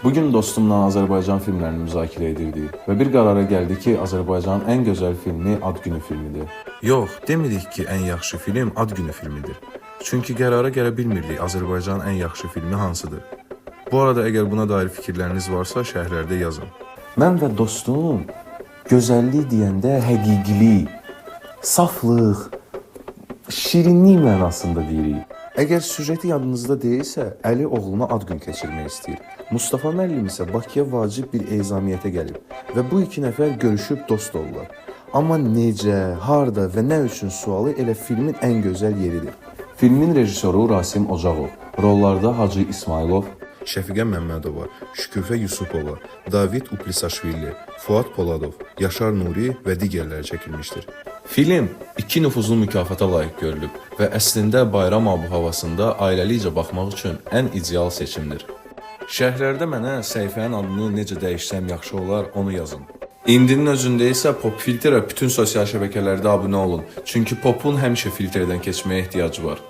Bugün dostumla Azərbaycan filmlərini müzakirə edirdik və bir qərara gəldik ki, Azərbaycanın ən gözəl filmi Ad Günü filmidir. Yox, demirik ki, ən yaxşı film Ad Günü filmidir. Çünki qərara gələ bilmirdik Azərbaycanın ən yaxşı filmi hansıdır. Bu arada əgər buna dair fikirləriniz varsa, şərhlərdə yazın. Mən və dostum gözəllik deyəndə həqiqilik, saflıq, şirinlik mənasında deyirik. Əgər süjeti yadınızda deyilsə, Əli oğluna ad gün keçirmək istəyir. Mustafa müəllim isə Bakıya vacib bir ezamiyyətə gəlib və bu iki nəfər görüşüb dost olurlar. Amma necə, harda və nə üçün sualı elə filmin ən gözəl yeridir. Filmin rejissoru Rasim Ocaqov, rollarda Hacı İsmailov, Şəfiqə Məmmədova, Şüküfə Yusupova, David Uplisaşvili, Fuad Poladov, Yaşar Nuri və digərləri çəkilmişdir. Film 2 nüfuzlu mükafata layiq görülüb və əslində bayram abu-havasında ailəlikcə baxmaq üçün ən ideal seçimdir. Şərhlərdə mənə səhifənin adını necə dəyişsəm yaxşı olar, onu yazın. İndinin özündə isə Pop Filterə bütün sosial şəbəkələrdə abunə olun, çünki Popun həmişə filtrdən keçməyə ehtiyacı var.